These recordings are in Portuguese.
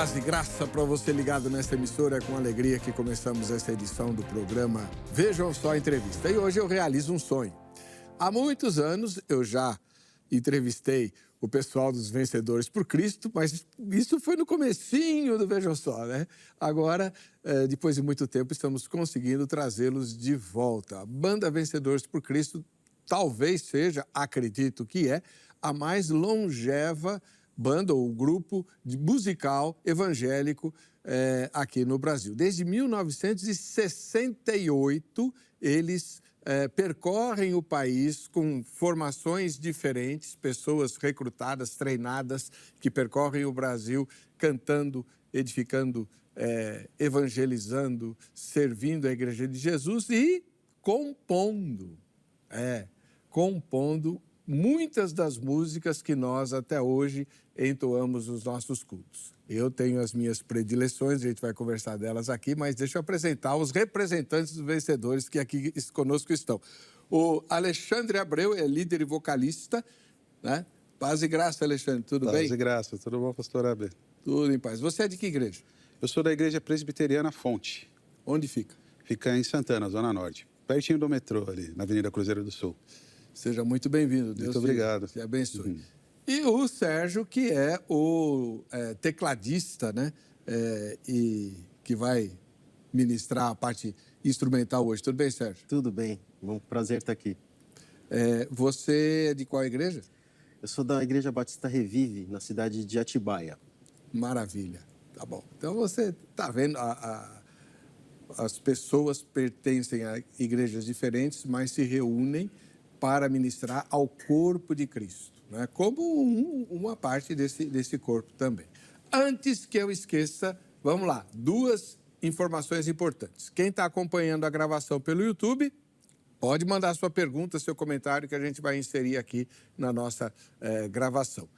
Paz e graça para você ligado nesta emissora. É com alegria que começamos esta edição do programa Vejam Só a Entrevista. E hoje eu realizo um sonho. Há muitos anos eu já entrevistei o pessoal dos Vencedores por Cristo, mas isso foi no comecinho do Vejam Só, né? Agora, depois de muito tempo, estamos conseguindo trazê-los de volta. A banda Vencedores por Cristo talvez seja, acredito que é, a mais longeva banda ou grupo musical evangélico aqui no Brasil. Desde 1968, eles percorrem o país com formações diferentes, pessoas recrutadas, treinadas, que percorrem o Brasil cantando, edificando, evangelizando, servindo a Igreja de Jesus e compondo muitas das músicas que nós até hoje entoamos nos nossos cultos. Eu tenho as minhas predileções, a gente vai conversar delas aqui, mas deixa eu apresentar os representantes dos Vencedores que aqui conosco estão. O Alexandre Abreu é líder e vocalista, né? Paz e graça, Alexandre, tudo bem? Paz e graça, tudo bom, pastor Abreu? Tudo em paz. Você é de que igreja? Eu sou da Igreja Presbiteriana Fonte. Onde fica? Fica em Santana, Zona Norte, pertinho do metrô ali, na Avenida Cruzeiro do Sul. Seja muito bem-vindo. Deus muito obrigado. Te abençoe. E o Sérgio, que é o tecladista, né? E que vai ministrar a parte instrumental hoje. Tudo bem, Sérgio? Tudo bem. Um prazer estar aqui. Você é de qual igreja? Eu sou da Igreja Batista Revive, na cidade de Atibaia. Maravilha. Tá bom. Então, você está vendo, as pessoas pertencem a igrejas diferentes, mas se reúnem para ministrar ao corpo de Cristo, né? Como uma parte desse corpo também. Antes que eu esqueça, vamos lá, 2 informações importantes. Quem está acompanhando a gravação pelo YouTube, pode mandar sua pergunta, seu comentário, que a gente vai inserir aqui na nossa gravação.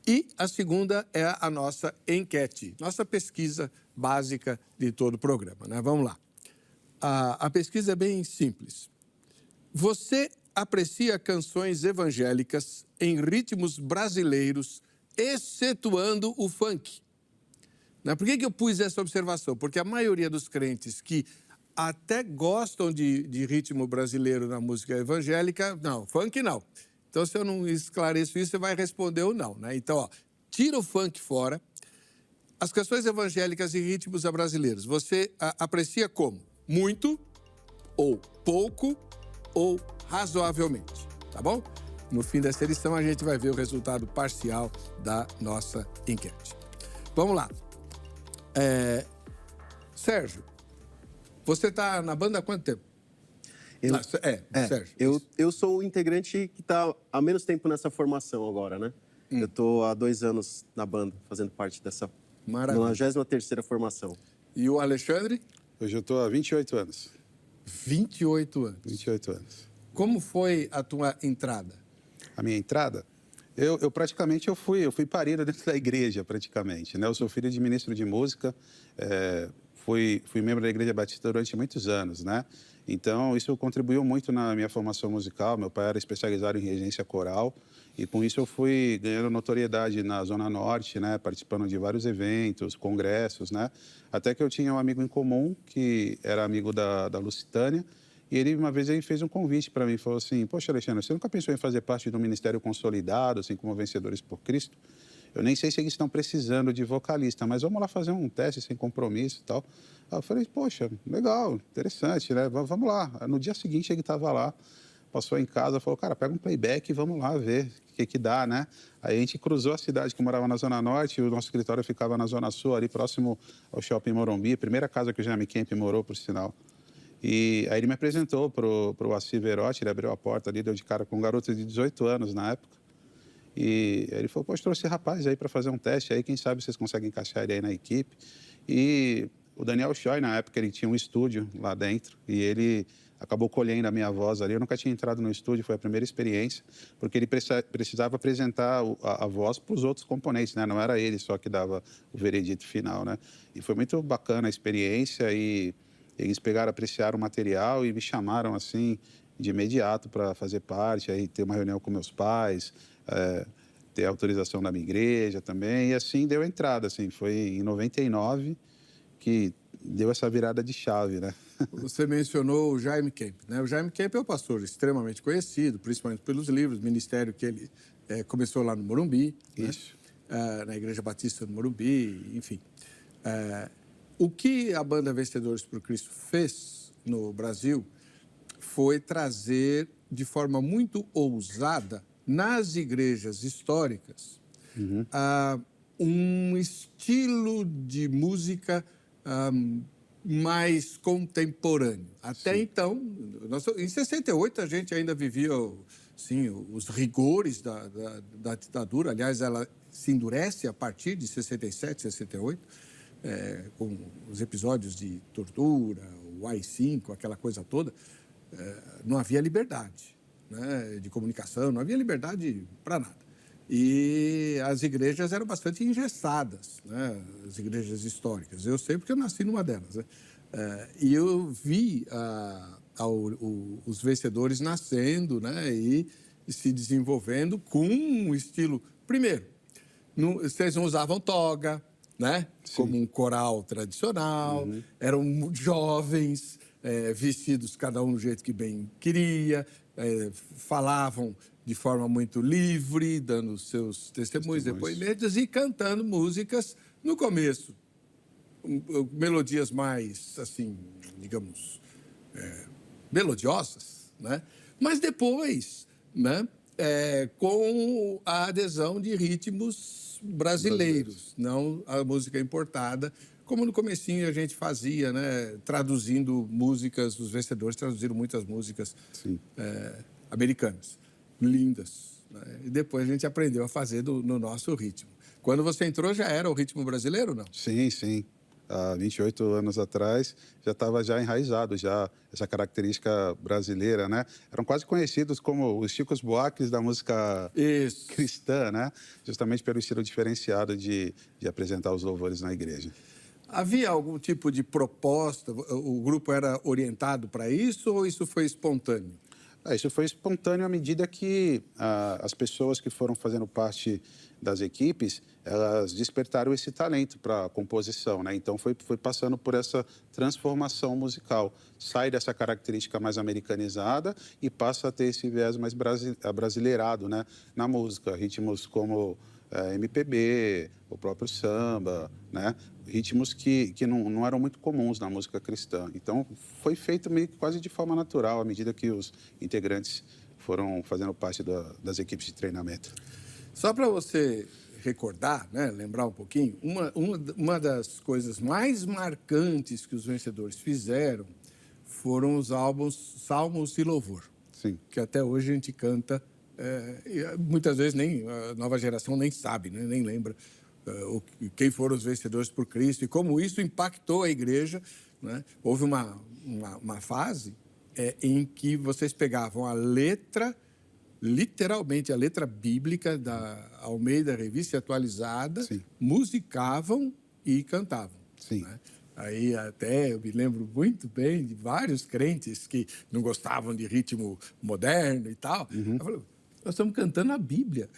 E a segunda é a nossa enquete, nossa pesquisa básica de todo o programa, né? Vamos lá. A pesquisa é bem simples. Você aprecia canções evangélicas em ritmos brasileiros, excetuando o funk? Por que eu pus essa observação? Porque a maioria dos crentes que até gostam de ritmo brasileiro na música evangélica, não, funk não. Então, se eu não esclareço isso, você vai responder ou não, né? Então, tira o funk fora. As canções evangélicas e ritmos brasileiros, você aprecia como? Muito, ou pouco, ou razoavelmente, tá bom? No fim dessa edição, a gente vai ver o resultado parcial da nossa enquete. Vamos lá. Sérgio, você está na banda há quanto tempo? Sérgio. Eu sou o integrante que está há menos tempo nessa formação agora, né? Eu estou há 2 anos na banda, fazendo parte dessa 93ª formação. E o Alexandre? Hoje eu estou há 28 anos. 28 anos? 28 anos. Como foi a tua entrada? A minha entrada? Eu fui parido dentro da igreja, praticamente, né? Eu sou filho de ministro de música, fui membro da Igreja Batista durante muitos anos, né? Então, isso contribuiu muito na minha formação musical. Meu pai era especializado em regência coral e, com isso, eu fui ganhando notoriedade na Zona Norte, né? Participando de vários eventos, congressos, né? Até que eu tinha um amigo em comum, que era amigo da Lucitânia, e ele, uma vez, ele fez um convite para mim, falou assim: poxa, Alexandre, você nunca pensou em fazer parte de um ministério consolidado, assim como Vencedores por Cristo? Eu nem sei se eles estão precisando de vocalista, mas vamos lá fazer um teste sem compromisso e tal. Aí eu falei: poxa, legal, interessante, né? Vamos lá. No dia seguinte ele estava lá, passou em casa, falou: cara, pega um playback e vamos lá ver o que dá, né? Aí a gente cruzou a cidade, que eu morava na Zona Norte, e o nosso escritório ficava na Zona Sul, ali próximo ao Shopping Morumbi, a primeira casa que o Jaime Kemp morou, por sinal. E aí ele me apresentou pro Assi Verotti, ele abriu a porta ali, deu de cara com um garoto de 18 anos na época. E aí ele falou: poxa, trouxe esse rapaz aí para fazer um teste aí, quem sabe vocês conseguem encaixar ele aí na equipe. E o Daniel Choi, na época, ele tinha um estúdio lá dentro e ele acabou colhendo a minha voz ali. Eu nunca tinha entrado no estúdio, foi a primeira experiência, porque ele precisava apresentar a voz para os outros componentes, né? Não era ele só que dava o veredito final, né? E foi muito bacana a experiência e eles pegaram, apreciaram o material e me chamaram, assim, de imediato para fazer parte, aí ter uma reunião com meus pais, ter autorização da minha igreja também, e assim deu entrada, assim, foi em 99 que deu essa virada de chave, né? Você mencionou o Jaime Kemp, né? O Jaime Kemp é um pastor extremamente conhecido, principalmente pelos livros, ministério que ele começou lá no Morumbi, Isso. Né? Na Igreja Batista do Morumbi, enfim. O que a banda Vencedores por Cristo fez no Brasil foi trazer de forma muito ousada nas igrejas históricas um estilo de música mais contemporâneo. Até então, em 68 a gente ainda vivia sim, os rigores da ditadura. Aliás, ela se endurece a partir de 67, 68, com os episódios de tortura, o AI-5, aquela coisa toda. Não havia liberdade, né, de comunicação, não havia liberdade para nada. E as igrejas eram bastante engessadas, né, as igrejas históricas. Eu sei porque eu nasci numa delas. Né? E eu vi os vencedores nascendo, né, e se desenvolvendo com um estilo... Primeiro, vocês não usavam toga, né, como um coral tradicional, eram jovens... vestidos cada um do jeito que bem queria, falavam de forma muito livre, dando seus testemunhos, depoimentos e cantando músicas, no começo, melodias mais, assim, digamos, melodiosas, né? Mas depois, né, com a adesão de ritmos brasileiros, não a música importada, como no comecinho a gente fazia, né, traduzindo músicas, os vencedores traduziram muitas músicas americanas, lindas. Né? E depois a gente aprendeu a fazer no nosso ritmo. Quando você entrou, já era o ritmo brasileiro, não? Sim, sim. Há 28 anos atrás, já estava enraizado, essa característica brasileira, né? Eram quase conhecidos como os Chicos Buarques da música cristã, né? Justamente pelo estilo diferenciado de apresentar os louvores na igreja. Havia algum tipo de proposta? O grupo era orientado para isso ou isso foi espontâneo? Isso foi espontâneo à medida que as pessoas que foram fazendo parte das equipes, elas despertaram esse talento para a composição, né? Então, foi passando por essa transformação musical. Sai dessa característica mais americanizada e passa a ter esse viés mais abrasileirado, né, na música. Ritmos como MPB, o próprio samba, né? Ritmos que não eram muito comuns na música cristã. Então, foi feito meio que quase de forma natural, à medida que os integrantes foram fazendo parte das equipes de treinamento. Só para você recordar, né, lembrar um pouquinho, uma das coisas mais marcantes que os vencedores fizeram foram os álbuns Salmos e Louvor. Sim. Que até hoje a gente canta, muitas vezes nem a nova geração nem sabe, né, nem lembra quem foram os vencedores por Cristo e como isso impactou a igreja. Né? Houve uma fase em que vocês pegavam a letra, literalmente a letra bíblica da Almeida Revista Atualizada, Sim. Musicavam e cantavam. Sim. Né? Aí até eu me lembro muito bem de vários crentes que não gostavam de ritmo moderno e tal. Eu falei, nós estamos cantando a Bíblia.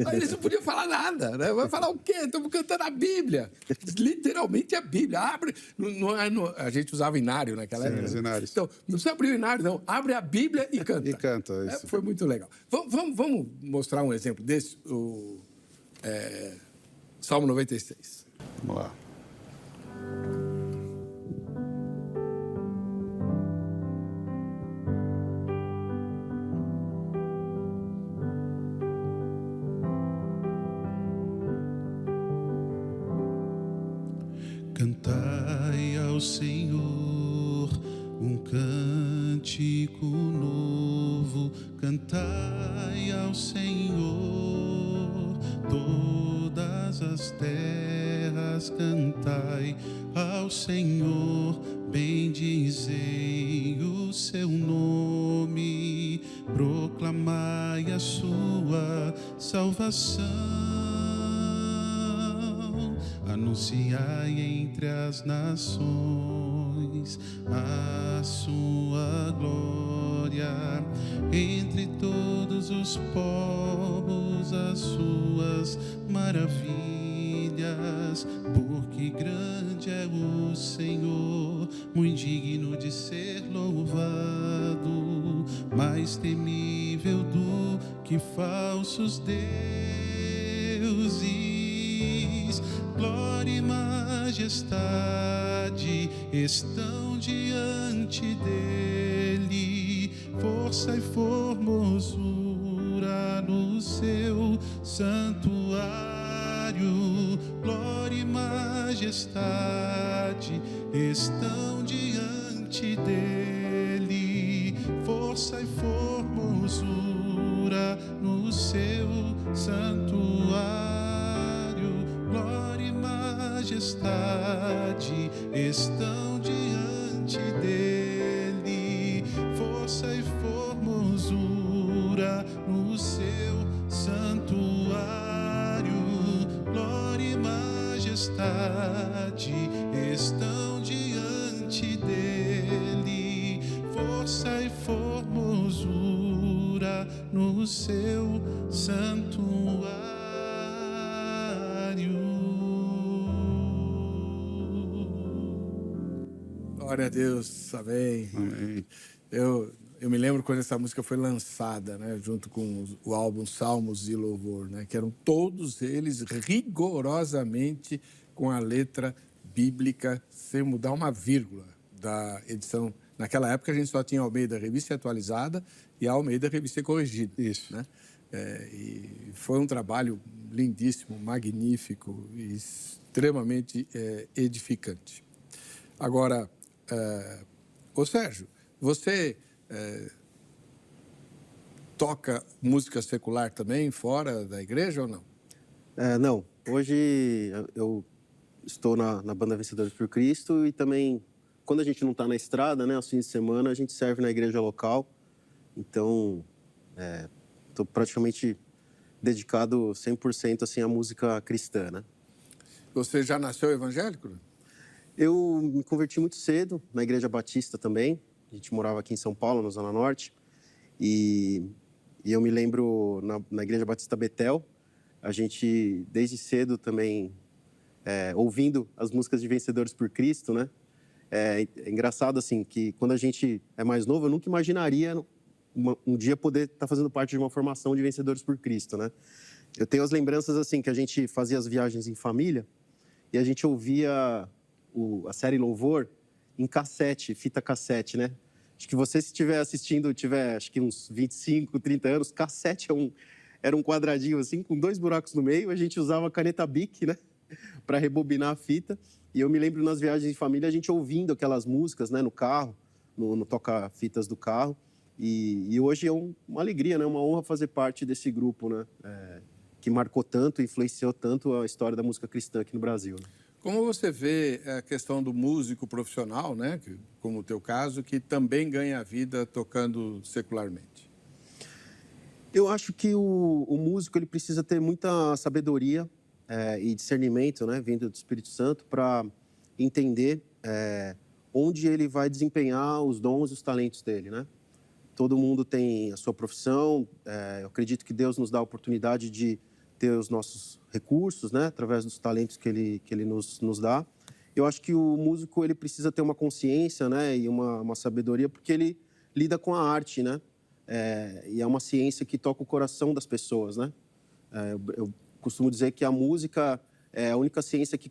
Aí eles não podiam falar nada, né? Vai falar o quê? Estamos cantando a Bíblia. Literalmente a Bíblia. Abre. A gente usava inário naquela época. Os inários. Então, não precisa abrir o inário, não. Abre a Bíblia e canta. E canta, isso. Foi muito legal. Vamos mostrar um exemplo desse? Salmo 96. Vamos lá. Cantai ao Senhor um cântico novo, cantai ao Senhor todas as terras, cantai ao Senhor, bendizei o seu nome, proclamai a sua salvação. Anunciai entre as nações a sua glória, entre todos os povos a sua maravilhas, porque grande é o Senhor, muito digno de ser louvado, mais temível do que falsos deuses. Glória e majestade estão diante dele, força e formosura no seu santuário. Glória e majestade estão diante dele, força e formosura no seu santuário. Glória e majestade estão diante dele, força e formosura no seu santuário. Glória e majestade estão diante dele, força e formosura no seu santuário. Glória a Deus, amém. Amém. Eu me lembro quando essa música foi lançada, né, junto com o álbum Salmos e Louvor, né, que eram todos eles rigorosamente com a letra bíblica, sem mudar uma vírgula da edição. Naquela época a gente só tinha a Almeida Revista Atualizada e a Almeida Revista Corrigida. Isso. Né? E foi um trabalho lindíssimo, magnífico e extremamente edificante. Agora, ô Sérgio, você toca música secular também, fora da igreja ou não? Não. Hoje eu estou na Banda Vencedores por Cristo e também, quando a gente não está na estrada, né, aos fins de semana, a gente serve na igreja local. Então, estou praticamente dedicado 100% assim, à música cristã, né? Você já nasceu evangélico? Eu me converti muito cedo na Igreja Batista também. A gente morava aqui em São Paulo, na Zona Norte. E eu me lembro na Igreja Batista Betel, a gente, desde cedo também, ouvindo as músicas de Vencedores por Cristo, né? É engraçado, assim, que quando a gente é mais novo, eu nunca imaginaria um dia poder estar fazendo parte de uma formação de Vencedores por Cristo, né? Eu tenho as lembranças, assim, que a gente fazia as viagens em família e a gente ouvia a série Louvor em cassete, fita cassete, né? Acho que você, se estiver assistindo, tiver acho que uns 25, 30 anos, cassete era um quadradinho assim, com 2 buracos no meio, a gente usava a caneta Bic, né? Para rebobinar a fita. E eu me lembro nas viagens em família, a gente ouvindo aquelas músicas, né? No carro, no toca-fitas do carro. E hoje é uma alegria, né? Uma honra fazer parte desse grupo, né? Que marcou tanto, influenciou tanto a história da música cristã aqui no Brasil, né? Como você vê a questão do músico profissional, né, como o teu caso, que também ganha vida tocando secularmente? Eu acho que o músico ele precisa ter muita sabedoria e discernimento, né, vindo do Espírito Santo, para entender onde ele vai desempenhar os dons e os talentos dele, né? Todo mundo tem a sua profissão. Eu acredito que Deus nos dá a oportunidade de ter os nossos recursos, né, através dos talentos que ele nos dá. Eu acho que o músico ele precisa ter uma consciência, né, e uma sabedoria, porque ele lida com a arte, né, e é uma ciência que toca o coração das pessoas, né. Eu costumo dizer que a música é a única ciência que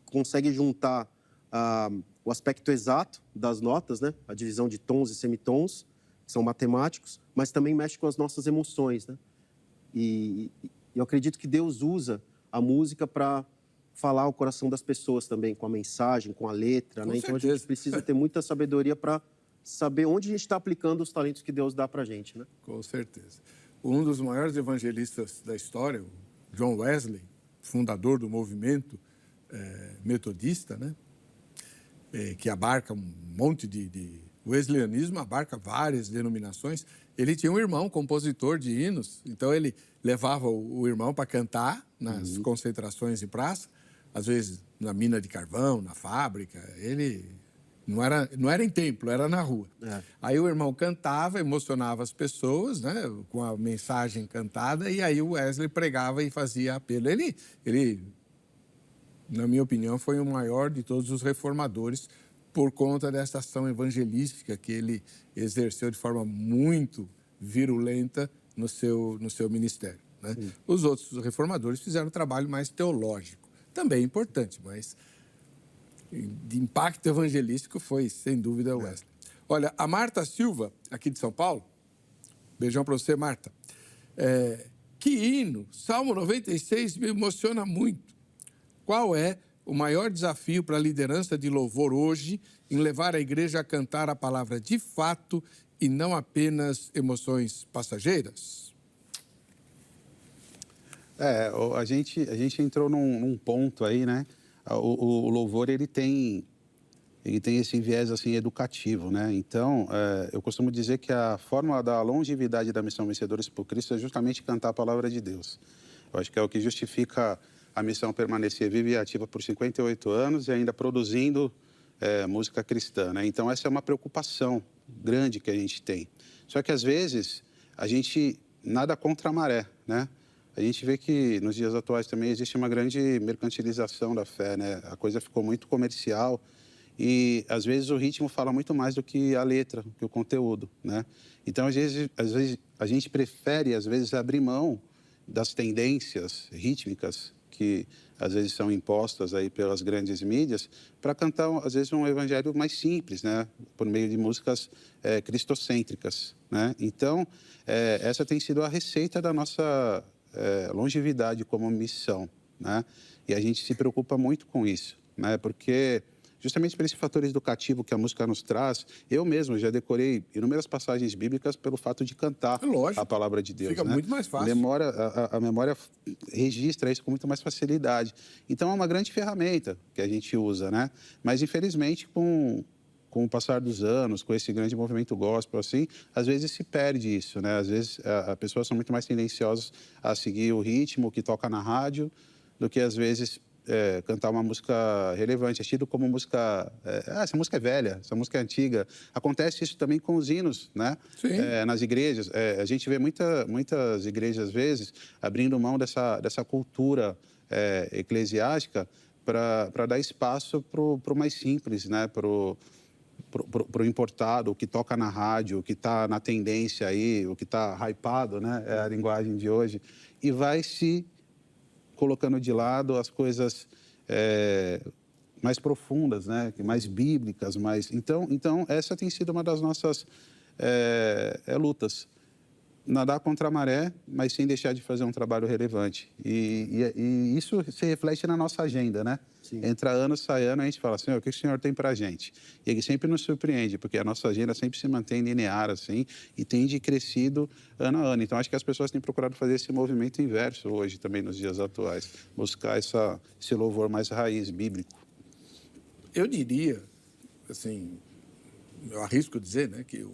consegue juntar o aspecto exato das notas, né, a divisão de tons e semitons, que são matemáticos, mas também mexe com as nossas emoções, né. E eu acredito que Deus usa a música para falar o coração das pessoas também, com a mensagem, com a letra, né? Então a gente precisa ter muita sabedoria para saber onde a gente está aplicando os talentos que Deus dá para a gente, né? Com certeza. Um dos maiores evangelistas da história, o John Wesley, fundador do movimento metodista, né? Que abarca um monte O wesleyismo abarca várias denominações. Ele tinha um irmão, compositor de hinos, então ele levava o irmão para cantar nas concentrações em praça, às vezes na mina de carvão, na fábrica. Ele Não era em templo, era na rua. É. Aí o irmão cantava, emocionava as pessoas, né, com a mensagem cantada, e aí o Wesley pregava e fazia apelo. Ele, na minha opinião, foi o maior de todos os reformadores por conta dessa ação evangelística que ele exerceu de forma muito virulenta no seu ministério, né? Os outros reformadores fizeram um trabalho mais teológico, também importante, mas de impacto evangelístico foi, sem dúvida, o Wesley. Olha, a Marta Silva, aqui de São Paulo, beijão para você, Marta. Que hino, Salmo 96 me emociona muito. Qual é o maior desafio para a liderança de louvor hoje em levar a igreja a cantar a palavra de fato e não apenas emoções passageiras? A gente entrou num ponto aí, né? O louvor, ele tem esse viés, assim, educativo, né? Então, eu costumo dizer que a forma da longevidade da missão Vencedores por Cristo é justamente cantar a palavra de Deus. Eu acho que é o que justifica a missão permanecer viva e ativa por 58 anos e ainda produzindo música cristã, né? Então, essa é uma preocupação grande que a gente tem. Só que, às vezes, a gente nada contra a maré, né? A gente vê que nos dias atuais também existe uma grande mercantilização da fé, né? A coisa ficou muito comercial e, às vezes, o ritmo fala muito mais do que a letra, que o conteúdo, né? Então, às vezes a gente prefere, às vezes, abrir mão das tendências rítmicas que, às vezes, são impostas aí pelas grandes mídias para cantar, às vezes, um evangelho mais simples, né? Por meio de músicas cristocêntricas, né? Então, essa tem sido a receita da nossa longevidade como missão, né? E a gente se preocupa muito com isso, né? Porque justamente por esse fator educativo que a música nos traz, eu mesmo já decorei inúmeras passagens bíblicas pelo fato de cantar a palavra de Deus. Fica, né, muito mais fácil. A memória registra isso com muito mais facilidade. Então, é uma grande ferramenta que a gente usa, né? Mas, infelizmente, com o passar dos anos, com esse grande movimento gospel, assim, às vezes se perde isso, né? Às vezes as pessoas são muito mais tendenciosas a seguir o ritmo que toca na rádio do que, às vezes, cantar uma música relevante. É tido como música... essa música é velha, essa música é antiga. Acontece isso também com os hinos, né? Sim. Nas igrejas. A gente vê muitas igrejas, às vezes, abrindo mão dessa cultura eclesiástica para dar espaço para o mais simples, né? Para o importado, o que toca na rádio, o que está na tendência aí, o que está hypado, né? É a linguagem de hoje. E vai se colocando de lado as coisas mais profundas, né? Mais bíblicas, mais... Então, essa tem sido uma das nossas lutas. Nadar contra a maré, mas sem deixar de fazer um trabalho relevante. E isso se reflete na nossa agenda, né? Sim. Entra ano, sai ano, a gente fala, Senhor, o que o Senhor tem para a gente? E ele sempre nos surpreende, porque a nossa agenda sempre se mantém linear, assim, e tem crescido ano a ano. Então, acho que as pessoas têm procurado fazer esse movimento inverso hoje, também nos dias atuais. Buscar esse louvor mais raiz, bíblico. Eu diria, assim, eu arrisco dizer, né, que o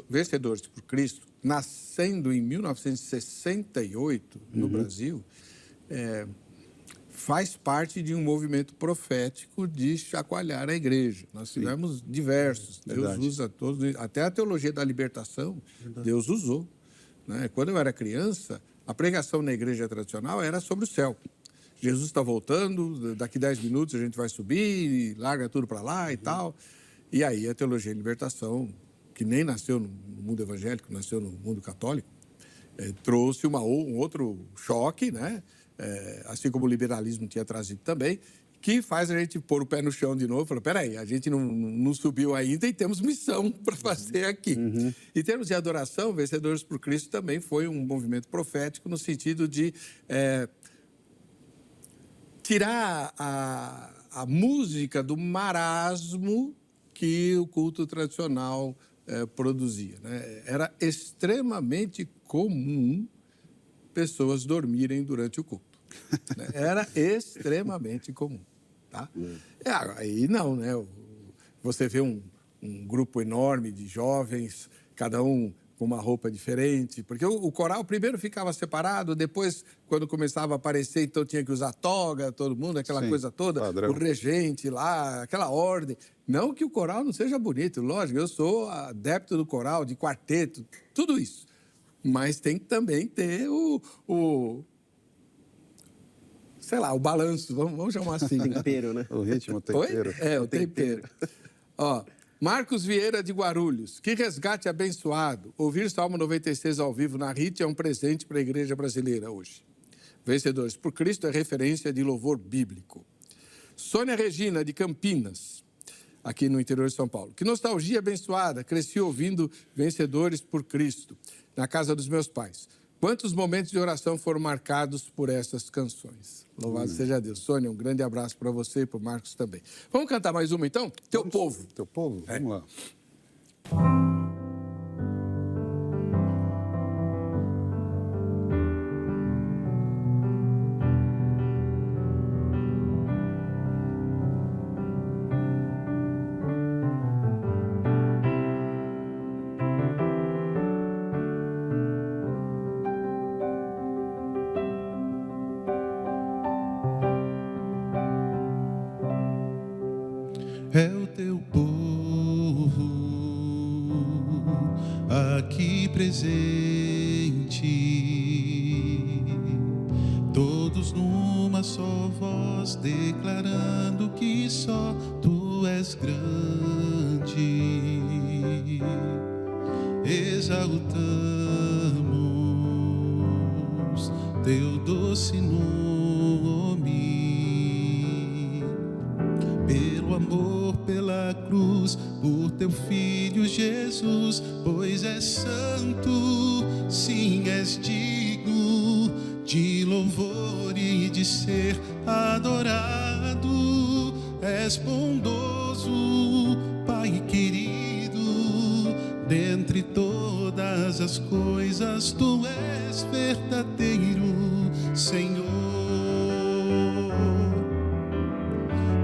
Vencedores por Cristo, nascendo em 1968 no Brasil, faz parte de um movimento profético de chacoalhar a igreja. Nós tivemos diversos. Deus usa todos, até a teologia da libertação, Deus usou, né? Quando eu era criança, a pregação na igreja tradicional era sobre o céu. Jesus está voltando, daqui 10 minutos a gente vai subir, larga tudo para lá e tal. E aí a teologia da libertação, que nem nasceu no mundo evangélico, nasceu no mundo católico, trouxe um outro choque, né? Assim como o liberalismo tinha trazido também, que faz a gente pôr o pé no chão de novo e falar, peraí, a gente não subiu ainda e temos missão para fazer aqui. Em termos de adoração, Vencedores por Cristo também foi um movimento profético no sentido de tirar a música do marasmo que o culto tradicional produzia, né? Era extremamente comum pessoas dormirem durante o culto. Né? Era extremamente comum. Tá? Aí não, né? Você vê um grupo enorme de jovens, cada um com uma roupa diferente, porque o coral primeiro ficava separado, depois, quando começava a aparecer, então tinha que usar toga, todo mundo, aquela coisa toda, padrão. O regente lá, aquela ordem. Não que o coral não seja bonito, lógico, eu sou adepto do coral, de quarteto, tudo isso. Mas tem que também ter sei lá, o balanço, vamos chamar assim. Tempero, né? O ritmo, o tempero. Oi? É, o tempero. Ó, Marcos Vieira de Guarulhos. Que resgate abençoado. Ouvir Salmo 96 ao vivo na RIT é um presente para a igreja brasileira hoje. Vencedores por Cristo é referência de louvor bíblico. Sônia Regina, de Campinas, aqui no interior de São Paulo. Que nostalgia abençoada. Cresci ouvindo Vencedores por Cristo, na casa dos meus pais. Quantos momentos de oração foram marcados por essas canções? Louvado seja Deus. Sônia, um grande abraço para você e para o Marcos também. Vamos cantar mais uma, então? Teu Povo. Teu Povo? É. Vamos lá. É o teu povo aqui presente, todos numa só voz declarando que só tu és grande. Exaltamos teu doce nome, pelo amor, pela cruz, por teu Filho Jesus, pois és santo, sim, és digno de louvor e de ser adorado. És bondoso, Pai querido, dentre todas as coisas, tu és verdadeiro, Senhor.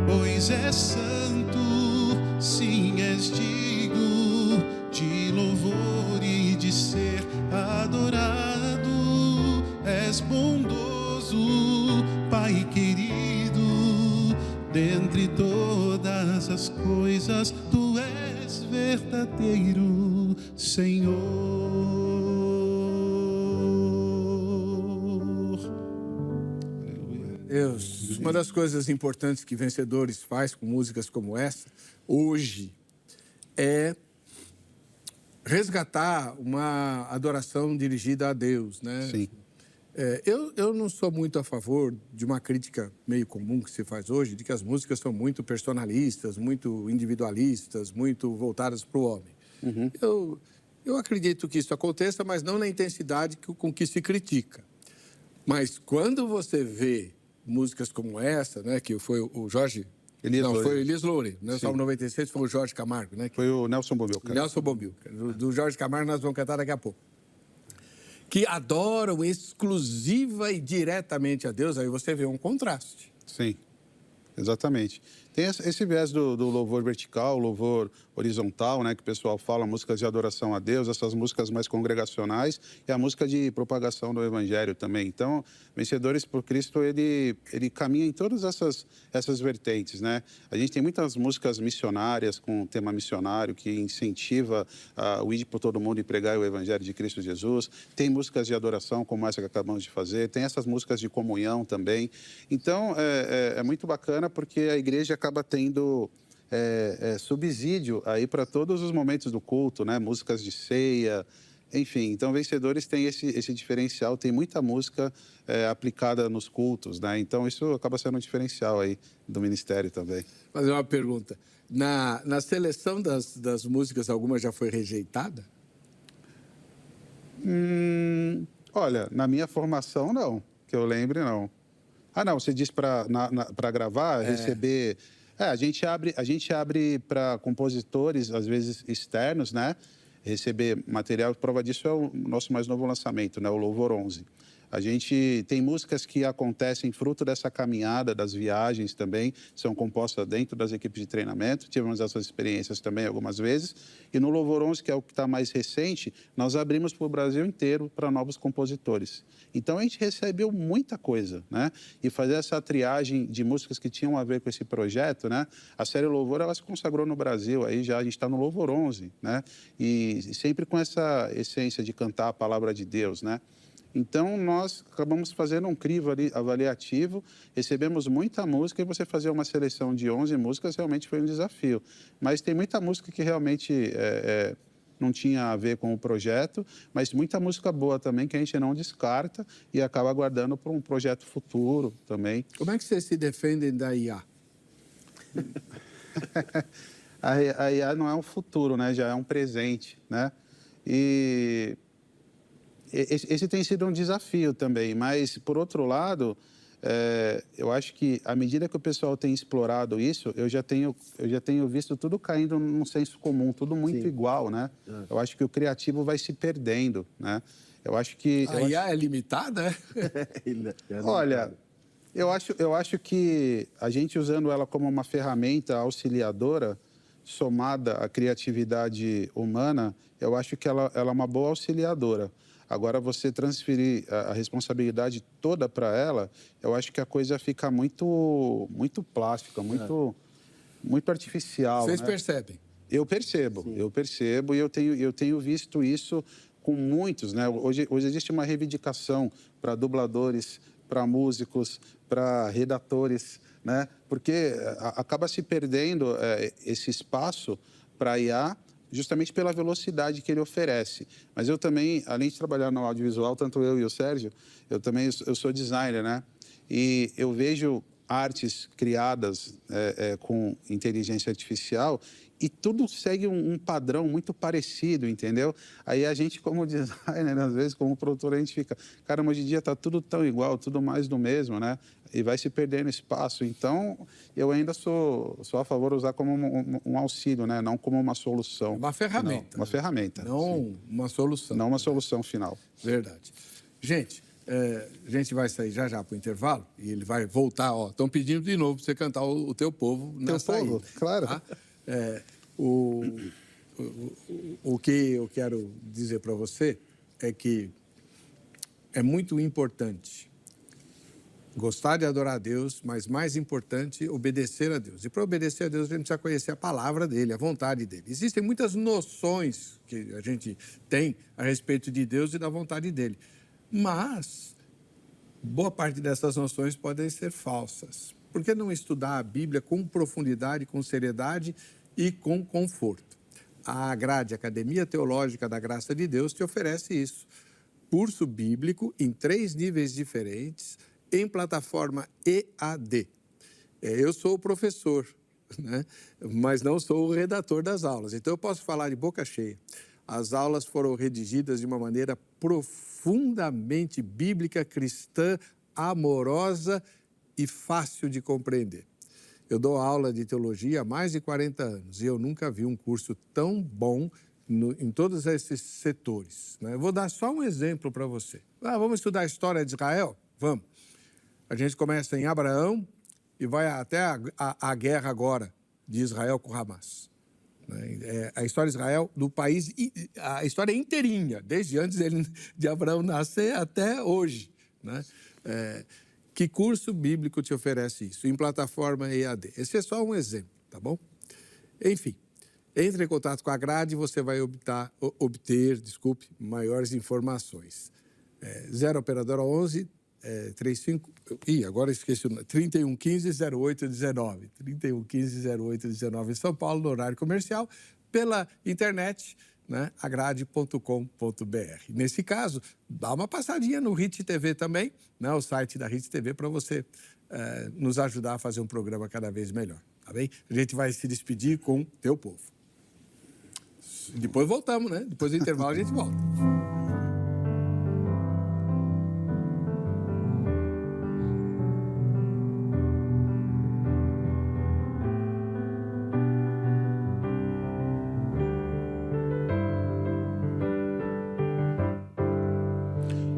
Pois és santo, sim, és digno de louvor e de ser adorado. És bondoso, Pai querido, dentre todas as coisas, tu és verdadeiro, Senhor. Deus, uma das coisas importantes que Vencedores faz com músicas como essa, hoje, é resgatar uma adoração dirigida a Deus, né? Sim. Eu não sou muito a favor de uma crítica meio comum que se faz hoje, de que as músicas são muito personalistas, muito individualistas, muito voltadas para o homem. Eu acredito que isso aconteça, mas não na intensidade com que se critica. Mas quando você vê músicas como essa, né, que foi o Jorge... Foi o Elias Loure. No Salmo 96 foi o Jorge Camargo, né? Foi o Nelson Bombilcar. Nelson Bombilcar. Do Jorge Camargo nós vamos cantar daqui a pouco. Que adoram exclusiva e diretamente a Deus, aí você vê um contraste. Sim, exatamente. Tem esse viés do louvor vertical, louvor horizontal, né, que o pessoal fala, músicas de adoração a Deus, essas músicas mais congregacionais e a música de propagação do Evangelho também. Então, Vencedores por Cristo, ele caminha em todas essas vertentes, né? A gente tem muitas músicas missionárias com tema missionário que incentiva o ir por todo mundo e pregar o Evangelho de Cristo Jesus. Tem músicas de adoração, como essa que acabamos de fazer. Tem essas músicas de comunhão também. Então, é muito bacana porque a igreja acaba tendo subsídio aí para todos os momentos do culto, né? Músicas de ceia, enfim. Então, Vencedores tem esse diferencial, tem muita música aplicada nos cultos, né? Então, isso acaba sendo um diferencial aí do ministério também. Vou fazer uma pergunta. Na seleção das músicas, alguma já foi rejeitada? Olha, na minha formação, não. Que eu lembre, não. Ah, não, você diz para gravar, receber... a gente abre para compositores, às vezes externos, né? Receber material. Prova disso é o nosso mais novo lançamento, né? O Louvor 11. A gente tem músicas que acontecem fruto dessa caminhada, das viagens também, são compostas dentro das equipes de treinamento. Tivemos essas experiências também algumas vezes. E no Louvor 11, que é o que está mais recente, nós abrimos para o Brasil inteiro para novos compositores. Então, a gente recebeu muita coisa, né? E fazer essa triagem de músicas que tinham a ver com esse projeto, né? A série Louvor, ela se consagrou no Brasil, aí já a gente está no Louvor 11, né? E sempre com essa essência de cantar a palavra de Deus, né? Então, nós acabamos fazendo um crivo avaliativo, recebemos muita música e você fazer uma seleção de 11 músicas realmente foi um desafio. Mas tem muita música que realmente não tinha a ver com o projeto, mas muita música boa também que a gente não descarta e acaba guardando para um projeto futuro também. Como é que vocês se defendem da IA? A IA não é um futuro, né? Já é um presente, né? E esse tem sido um desafio também, mas, por outro lado, eu acho que, à medida que o pessoal tem explorado isso, eu já tenho visto tudo caindo num senso comum, tudo muito igual, né? Eu acho que o criativo vai se perdendo, né? Eu acho que... A IA é limitada, é? Olha, eu acho que a gente usando ela como uma ferramenta auxiliadora, somada à criatividade humana, eu acho que ela é uma boa auxiliadora. Agora, você transferir a responsabilidade toda para ela, eu acho que a coisa fica muito plástica, muito artificial. Vocês né? percebem? Eu percebo e eu tenho visto isso com muitos, né? Hoje existe uma reivindicação para dubladores, para músicos, para redatores, né? Porque acaba se perdendo esse espaço para a IA, justamente pela velocidade que ele oferece. Mas eu também, além de trabalhar no audiovisual, tanto eu e o Sérgio, eu sou designer, né? E eu vejo artes criadas com inteligência artificial e tudo segue um padrão muito parecido, entendeu? Aí a gente, como designer, às vezes, como produtor, a gente fica... Caramba, hoje em dia está tudo tão igual, tudo mais do mesmo, né? E vai se perdendo espaço. Então, eu ainda sou a favor de usar como um auxílio, né? Não como uma solução. Uma ferramenta. Não, uma ferramenta. Não uma solução. Não uma solução final. Verdade. Gente, a gente vai sair já para o intervalo e ele vai voltar. Estão pedindo de novo para você cantar o Teu Povo na saída. Povo, claro. Tá? O que eu quero dizer para você é que é muito importante gostar de adorar a Deus, mas mais importante, obedecer a Deus. E para obedecer a Deus, a gente precisa conhecer a palavra dele, a vontade dele. Existem muitas noções que a gente tem a respeito de Deus e da vontade dele. Mas boa parte dessas noções podem ser falsas. Por que não estudar a Bíblia com profundidade, com seriedade e com conforto? A Grade, Academia Teológica da Graça de Deus, te oferece isso. Curso bíblico em 3 níveis diferentes, em plataforma EAD. Eu sou o professor, né? Mas não sou o redator das aulas. Então, eu posso falar de boca cheia. As aulas foram redigidas de uma maneira profundamente bíblica, cristã, amorosa e fácil de compreender. Eu dou aula de teologia há mais de 40 anos e eu nunca vi um curso tão bom em todos esses setores, né? Eu vou dar só um exemplo para você. Vamos estudar a história de Israel? Vamos. A gente começa em Abraão e vai até a guerra agora de Israel com Hamas. A história de Israel do país, a história inteirinha, desde antes de Abraão nascer até hoje, né? Que curso bíblico te oferece isso? Em plataforma EAD. Esse é só um exemplo, tá bom? Enfim, entre em contato com a Grade e você vai obter maiores informações. 0 operadora 11 35... agora esqueci o nome. 3115-0819. 3115-0819 em São Paulo, no horário comercial, pela internet, né, agrade.com.br. Nesse caso, dá uma passadinha no HIT TV também, né, o site da HIT TV, para você nos ajudar a fazer um programa cada vez melhor, tá bem? A gente vai se despedir com Teu Povo. Depois voltamos, né? Depois do intervalo a gente volta.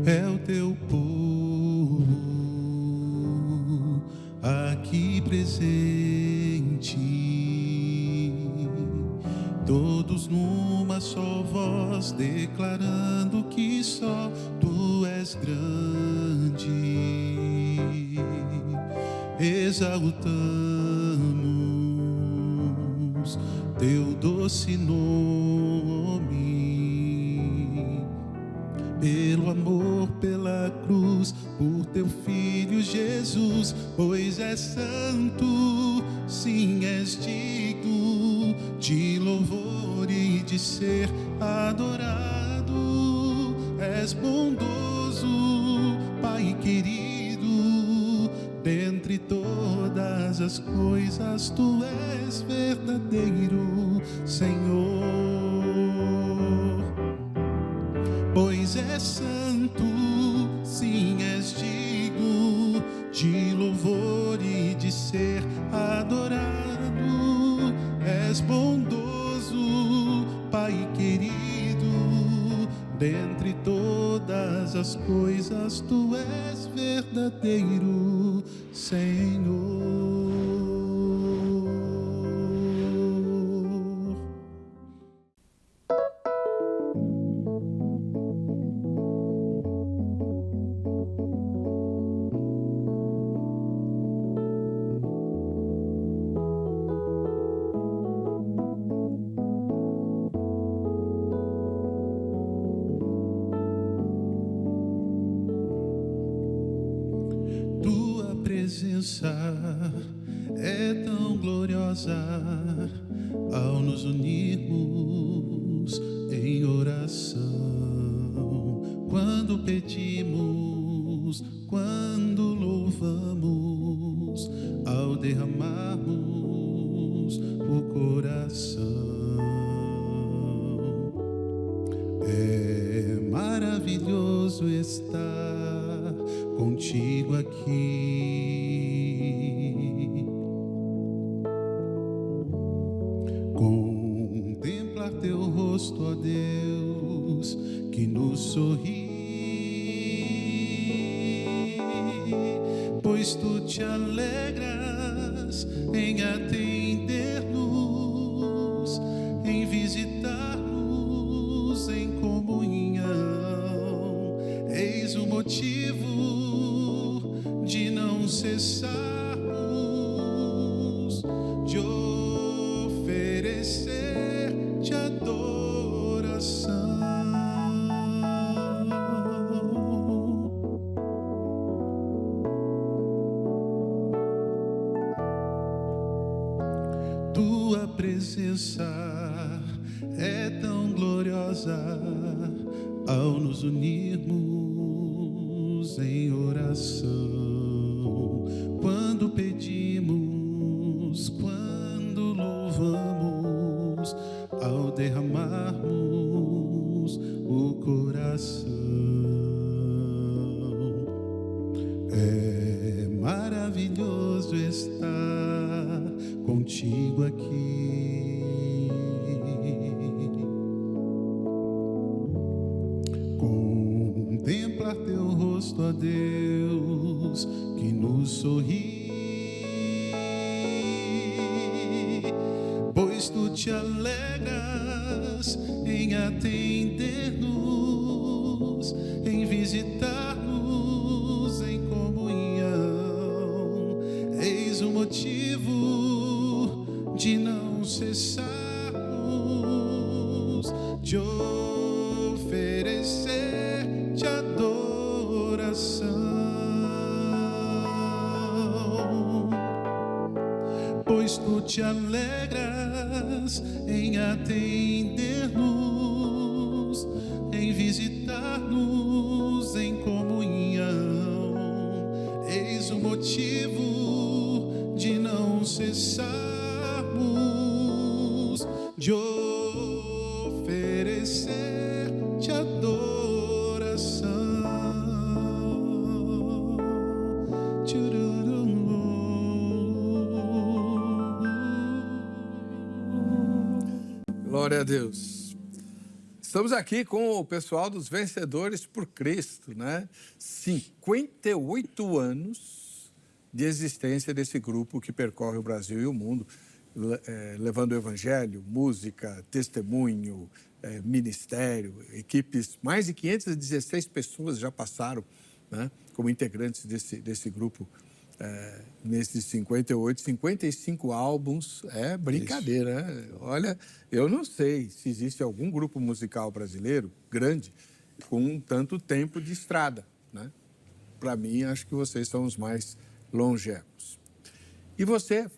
é o teu povo aqui presente, todos numa só voz, declarando que só tu és grande. Exaltamos teu doce nome, pelo amor, pela cruz, por teu Filho Jesus, pois és santo, sim, és digno de louvor e de ser adorado. És bondoso, Pai querido, dentre todas as coisas tu és verdadeiro, Senhor. Pois és santo, sim, és digno de louvor e de ser adorado. És bondoso, Pai querido, dentre todas as coisas tu és verdadeiro, Senhor. Tua presença é tão gloriosa ao nos unirmos em oração. Quando pedimos, quando louvamos, ao derramarmos o coração. É maravilhoso estar contigo aqui, contemplar teu rosto, ó Deus, que nos sorri, pois tu te alegras em atender-nos, em visitar-nos em comunhão. Eis o motivo de não cessarmos de oferecer-te adoração. Tua presença é tão gloriosa ao nos unirmos em oração. Quando pedimos, quando louvamos, ao derramarmos o coração. É maravilhoso estar contigo aqui, contemplar teu rosto, ó Deus, que nos sorri, pois tu te alegras em atender-nos, em visitar-nos em comunhão. Eis o motivo de não cessarmos de oferecer-te adoração, pois tu te alegras em atender-nos, em visitar-nos em comunhão. Eis o motivo de não cessarmos de oferecer-te adoração. Glória a Deus. Estamos aqui com o pessoal dos Vencedores por Cristo, né? 58 anos de existência desse grupo que percorre o Brasil e o mundo, levando o evangelho, música, testemunho, ministério, equipes. Mais de 516 pessoas já passaram, né, como integrantes desse grupo. Nesses 55 álbuns, é brincadeira, né? Olha, eu não sei se existe algum grupo musical brasileiro grande com tanto tempo de estrada, né? Para mim, acho que vocês são os mais longevos. E você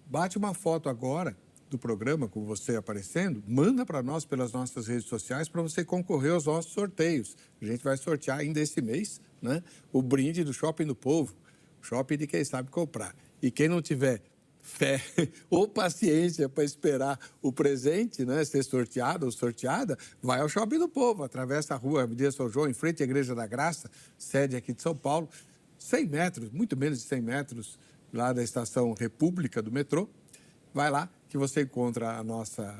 bate uma foto agora do programa, com você aparecendo, manda para nós pelas nossas redes sociais para você concorrer aos nossos sorteios. A gente vai sortear ainda esse mês, né, o brinde do Shopping do Povo. Shopping de quem sabe comprar. E quem não tiver fé ou paciência para esperar o presente, né, ser sorteado ou sorteada, vai ao Shopping do Povo, atravessa a rua Avenida São João, em frente à Igreja da Graça, sede aqui de São Paulo, 100 metros, muito menos de 100 metros, lá da Estação República do metrô. Vai lá que você encontra a nossa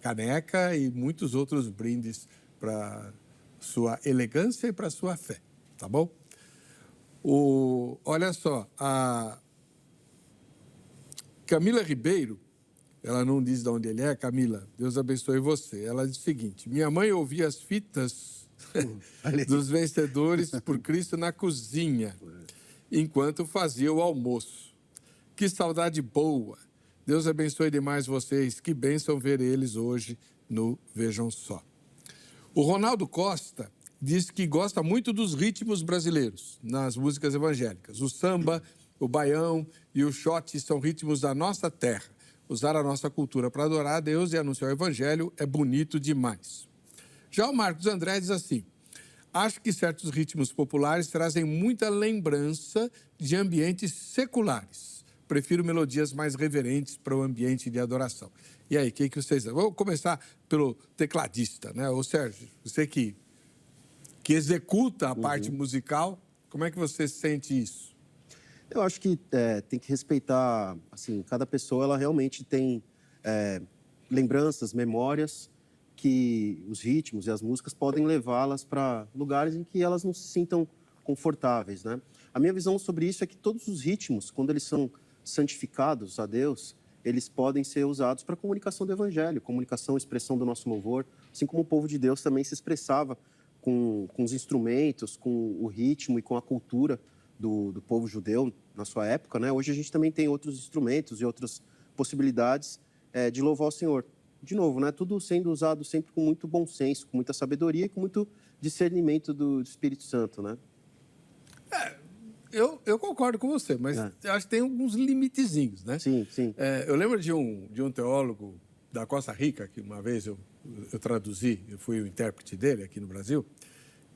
caneca e muitos outros brindes para sua elegância e para sua fé, tá bom? Olha só, a Camila Ribeiro, ela não diz de onde ele é, Camila, Deus abençoe você. Ela diz o seguinte: minha mãe ouvia as fitas dos Vencedores por Cristo na cozinha, enquanto fazia o almoço. Que saudade boa. Deus abençoe demais vocês. Que bênção ver eles hoje no Vejam Só. O Ronaldo Costa diz que gosta muito dos ritmos brasileiros nas músicas evangélicas. O samba, o baião e o shot são ritmos da nossa terra. Usar a nossa cultura para adorar a Deus e anunciar o evangelho é bonito demais. Já o Marcos André diz assim: acho que certos ritmos populares trazem muita lembrança de ambientes seculares. Prefiro melodias mais reverentes para o ambiente de adoração. E aí, o que vocês... Vamos começar pelo tecladista, né? Ô Sérgio, você que executa a parte musical, como é que você sente isso? Eu acho que tem que respeitar, assim, cada pessoa, ela realmente tem lembranças, memórias, que os ritmos e as músicas podem levá-las para lugares em que elas não se sintam confortáveis, né? A minha visão sobre isso é que todos os ritmos, quando eles são santificados a Deus, eles podem ser usados para comunicação do evangelho, comunicação, expressão do nosso louvor, assim como o povo de Deus também se expressava com os instrumentos, com o ritmo e com a cultura do povo judeu na sua época, né? Hoje a gente também tem outros instrumentos e outras possibilidades de louvar o Senhor. De novo, né? Tudo sendo usado sempre com muito bom senso, com muita sabedoria e com muito discernimento do Espírito Santo, né? Eu concordo com você, mas eu acho que tem alguns limitezinhos, né? Sim, sim. Eu lembro de um teólogo da Costa Rica, que uma vez eu traduzi, eu fui o intérprete dele aqui no Brasil,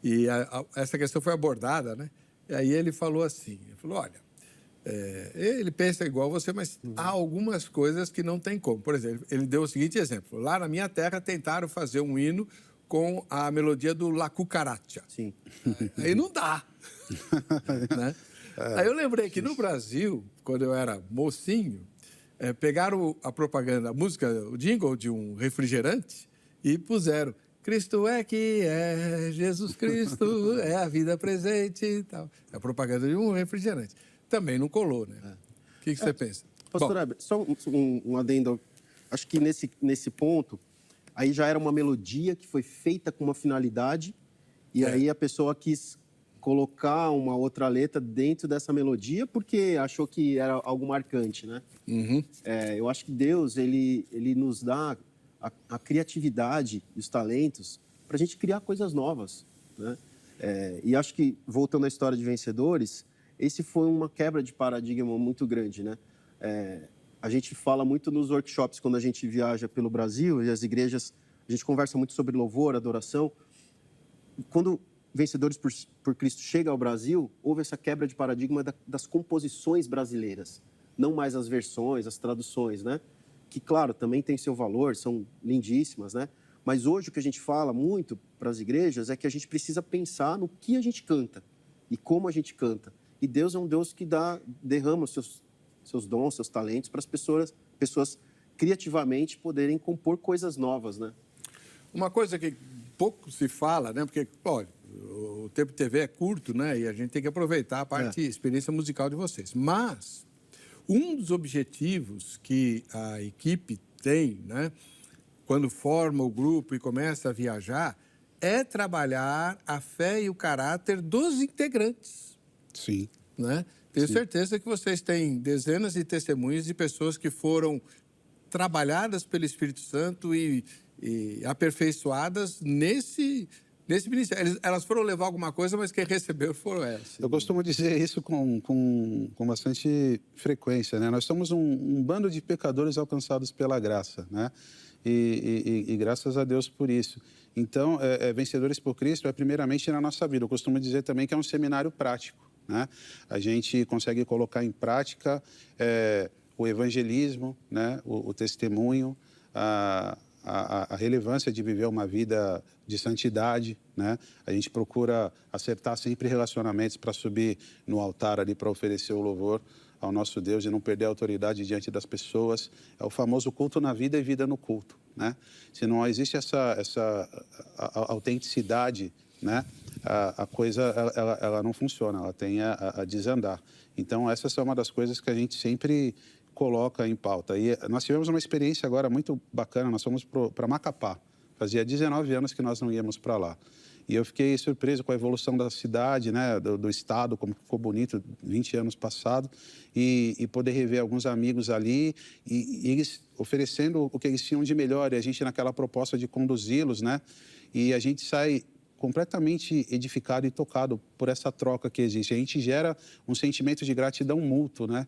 e essa questão foi abordada, né? E aí ele falou assim, olha, ele pensa igual você, mas há algumas coisas que não tem como. Por exemplo, ele deu o seguinte exemplo: lá na minha terra tentaram fazer um hino com a melodia do La Cucaracha. Sim. Aí não dá. Né? Aí eu lembrei que no Brasil, quando eu era mocinho, pegaram a propaganda, a música, o jingle de um refrigerante e puseram Cristo é que é, Jesus Cristo é a vida presente e tal. É a propaganda de um refrigerante. Também não colou, né? O que você pensa? Pastor Heber, só um adendo. Acho que nesse ponto, aí já era uma melodia que foi feita com uma finalidade e aí a pessoa quis colocar uma outra letra dentro dessa melodia porque achou que era algo marcante, né? Eu acho que Deus, ele nos dá a criatividade e os talentos para a gente criar coisas novas, né? E acho que, voltando à história de Vencedores, esse foi uma quebra de paradigma muito grande, né? A gente fala muito nos workshops, quando a gente viaja pelo Brasil e as igrejas, a gente conversa muito sobre louvor, adoração. Quando Vencedores por Cristo chega ao Brasil, houve essa quebra de paradigma das composições brasileiras, não mais as versões, as traduções, né? Que, claro, também tem seu valor, são lindíssimas, né? Mas hoje o que a gente fala muito para as igrejas é que a gente precisa pensar no que a gente canta e como a gente canta. E Deus é um Deus que derrama os seus dons, seus talentos para as pessoas criativamente poderem compor coisas novas, né? Uma coisa que pouco se fala, né? Porque, olha, o tempo de TV é curto, né? E a gente tem que aproveitar a parte experiência musical de vocês. Mas um dos objetivos que a equipe tem, né? Quando forma o grupo e começa a viajar, é trabalhar a fé e o caráter dos integrantes, Sim. né? Tenho certeza que vocês têm dezenas de testemunhos de pessoas que foram trabalhadas pelo Espírito Santo e aperfeiçoadas nesse ministério. Elas foram levar alguma coisa, mas quem recebeu foram elas. Eu costumo dizer isso com bastante frequência, né? Nós somos um bando de pecadores alcançados pela graça, né? E graças a Deus por isso. Então, Vencedores por Cristo é primeiramente na nossa vida. Eu costumo dizer também que é um seminário prático, né? A gente consegue colocar em prática o evangelismo, né? O testemunho, a relevância de viver uma vida de santidade, né? A gente procura acertar sempre relacionamentos para subir no altar ali para oferecer o louvor ao nosso Deus e não perder a autoridade diante das pessoas. É o famoso culto na vida e vida no culto, né? Se não existe essa autenticidade, né? A coisa ela não funciona, ela tem a desandar. Então essa é uma das coisas que a gente sempre coloca em pauta. E nós tivemos uma experiência agora muito bacana, nós fomos para Macapá. Fazia 19 anos que nós não íamos para lá. E eu fiquei surpreso com a evolução da cidade, né, do estado, como ficou bonito 20 anos passados, e poder rever alguns amigos ali, e eles oferecendo o que eles tinham de melhor, e a gente naquela proposta de conduzi-los, né, e a gente sai completamente edificado e tocado por essa troca que existe. A gente gera um sentimento de gratidão mútuo, né?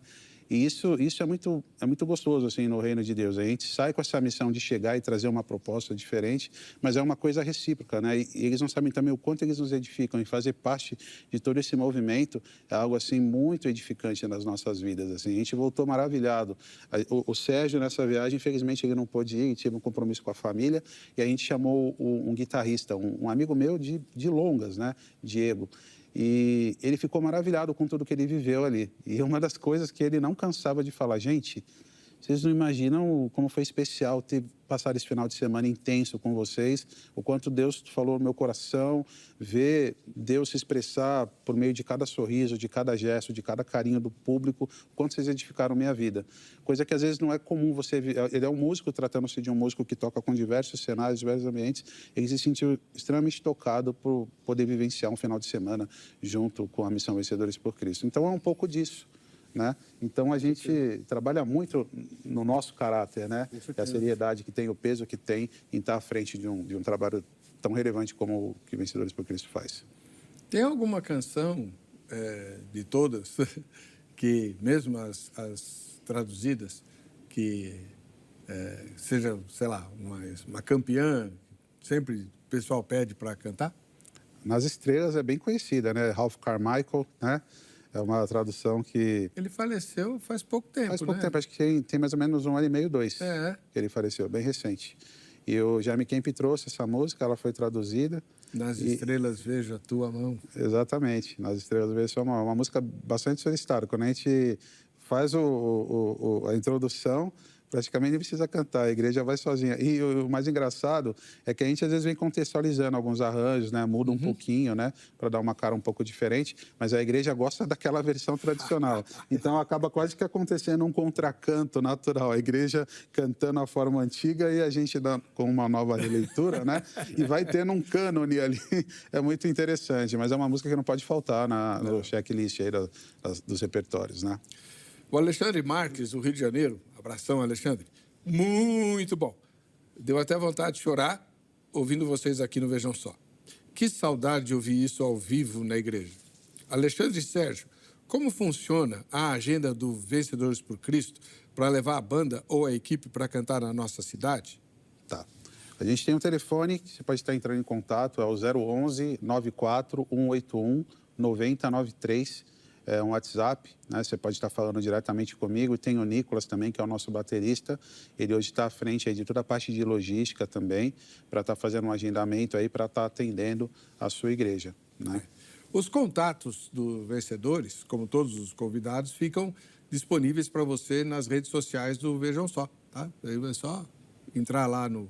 E isso é muito gostoso, assim, no reino de Deus. A gente sai com essa missão de chegar e trazer uma proposta diferente, mas é uma coisa recíproca, né? E eles não sabem também o quanto eles nos edificam, e fazer parte de todo esse movimento é algo, assim, muito edificante nas nossas vidas, assim. A gente voltou maravilhado. O Sérgio, nessa viagem, infelizmente, ele não pôde ir, tive um compromisso com a família, e a gente chamou um guitarrista, um amigo meu de longas, né? Diego. E ele ficou maravilhado com tudo que ele viveu ali. E uma das coisas que ele não cansava de falar, gente, vocês não imaginam como foi especial ter passado esse final de semana intenso com vocês, o quanto Deus falou no meu coração, ver Deus se expressar por meio de cada sorriso, de cada gesto, de cada carinho do público, o quanto vocês edificaram minha vida. Coisa que às vezes não é comum você ver. Ele é um músico, tratando-se de um músico que toca com diversos cenários, diversos ambientes. Ele se sentiu extremamente tocado por poder vivenciar um final de semana junto com a Missão Vencedores por Cristo. Então é um pouco disso, né? Então a gente trabalha muito no nosso caráter, né? A seriedade que tem, o peso que tem em estar à frente de um trabalho tão relevante como o que Vencedores por Cristo faz. Tem alguma canção de todas que, mesmo as traduzidas, que seja, sei lá, uma campeã, sempre o pessoal pede para cantar? Nas Estrelas é bem conhecida, né? Ralph Carmichael, né? É uma tradução que... Ele faleceu faz pouco tempo, Faz pouco né? tempo, acho que tem mais ou menos 1 ano e meio, 2, É. que ele faleceu, bem recente. E o Jaime Kemp trouxe essa música, ela foi traduzida. Nas Estrelas vejo a tua mão. Exatamente, Nas Estrelas vejo a tua mão. Uma música bastante solicitada. Quando a gente faz a introdução, praticamente nem precisa cantar, a igreja vai sozinha. E o mais engraçado é que a gente às vezes vem contextualizando alguns arranjos, né? Muda um pouquinho, né? Para dar uma cara um pouco diferente, mas a igreja gosta daquela versão tradicional. Então acaba quase que acontecendo um contracanto natural. A igreja cantando a forma antiga e a gente com uma nova releitura, né? E vai tendo um cânone ali. É muito interessante, mas é uma música que não pode faltar no checklist aí dos repertórios, né? O Alexandre Marques, do Rio de Janeiro, abração, Alexandre, muito bom. Deu até vontade de chorar ouvindo vocês aqui no Vejam Só. Que saudade de ouvir isso ao vivo na igreja. Alexandre e Sérgio, como funciona a agenda do Vencedores por Cristo para levar a banda ou a equipe para cantar na nossa cidade? Tá. A gente tem um telefone, que você pode estar entrando em contato, é o 011 94 181 9093. É um WhatsApp, né? Você pode estar falando diretamente comigo. E tem o Nicolas também, que é o nosso baterista. Ele hoje está à frente aí de toda a parte de logística também, para estar fazendo um agendamento aí, para estar atendendo a sua igreja, né? Os contatos dos vencedores, como todos os convidados, ficam disponíveis para você nas redes sociais do Vejam Só, tá? Aí é só entrar lá no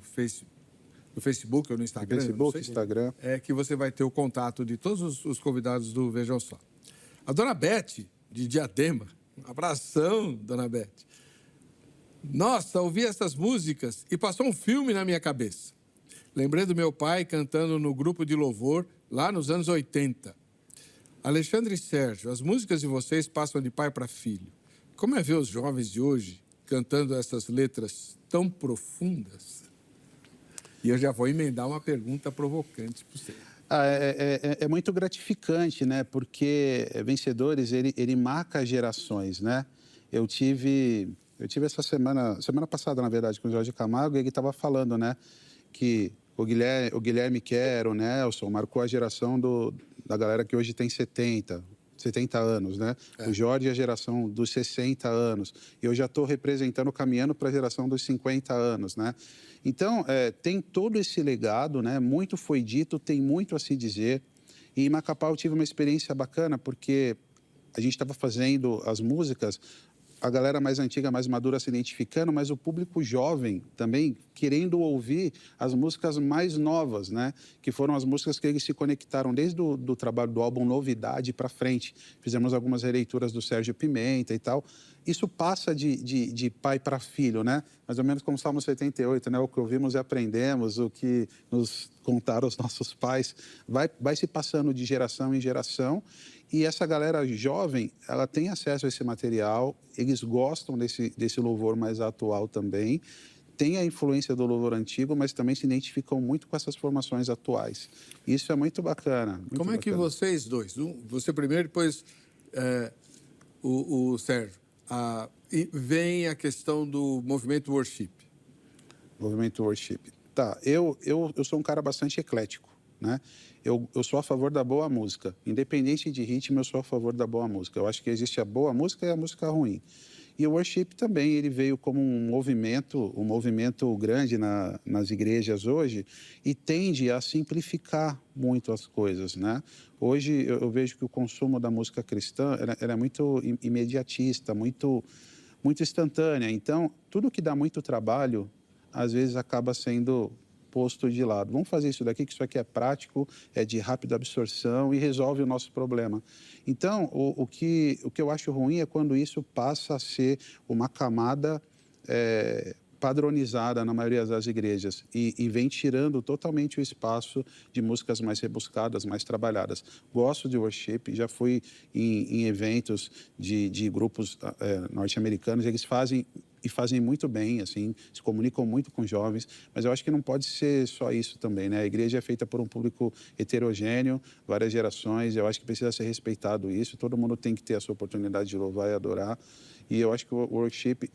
no Facebook ou no Instagram. Facebook, não sei, Instagram. É que você vai ter o contato de todos os convidados do Vejam Só. A dona Beth, de Diadema, um abração, dona Beth. Nossa, ouvi essas músicas e passou um filme na minha cabeça. Lembrei do meu pai cantando no grupo de louvor lá nos anos 80. Alexandre e Sérgio, as músicas de vocês passam de pai para filho. Como é ver os jovens de hoje cantando essas letras tão profundas? E eu já vou emendar uma pergunta provocante para você. É muito gratificante, né? Porque Vencedores, ele marca gerações, né? Eu tive essa semana passada, na verdade, com o Jorge Camargo, e ele estava falando, né? Que o Guilherme Quer, o Nelson, marcou a geração da galera que hoje tem 70 anos, né? O Jorge é a geração dos 60 anos. E eu já estou representando, caminhando para a geração dos 50 anos, né? Então, tem todo esse legado, né? Muito foi dito, tem muito a se dizer. E em Macapá eu tive uma experiência bacana, porque a gente estava fazendo as músicas, a galera mais antiga, mais madura se identificando, mas o público jovem também querendo ouvir as músicas mais novas, né? Que foram as músicas que eles se conectaram desde do trabalho do álbum Novidade para frente. Fizemos algumas releituras do Sérgio Pimenta e tal. Isso passa de pai para filho, né? Mais ou menos como o Salmo 78, né? O que ouvimos e aprendemos, o que nos contaram os nossos pais, vai se passando de geração em geração. E essa galera jovem, ela tem acesso a esse material, eles gostam desse louvor mais atual também, tem a influência do louvor antigo, mas também se identificam muito com essas formações atuais. Isso é muito bacana. Muito Como é que bacana. vocês dois, você primeiro, depois o Sérgio, e vem a questão do movimento worship? Movimento worship. Tá, eu sou um cara bastante eclético, né? Eu sou a favor da boa música. Independente de ritmo, eu sou a favor da boa música. Eu acho que existe a boa música e a música ruim. E o worship também, ele veio como um movimento grande nas igrejas hoje e tende a simplificar muito as coisas, né? Hoje eu vejo que o consumo da música cristã ela é muito imediatista, muito instantânea. Então, tudo que dá muito trabalho, às vezes acaba sendo posto de lado. Vamos fazer isso daqui, que isso aqui é prático, é de rápida absorção e resolve o nosso problema. Então, o que eu acho ruim é quando isso passa a ser uma camada padronizada na maioria das igrejas e vem tirando totalmente o espaço de músicas mais rebuscadas, mais trabalhadas. Gosto de worship, já fui em eventos de grupos norte-americanos, eles fazem muito bem, assim, se comunicam muito com jovens, mas eu acho que não pode ser só isso também, né? A igreja é feita por um público heterogêneo, várias gerações, eu acho que precisa ser respeitado isso, todo mundo tem que ter a sua oportunidade de louvar e adorar, e eu acho que o worship,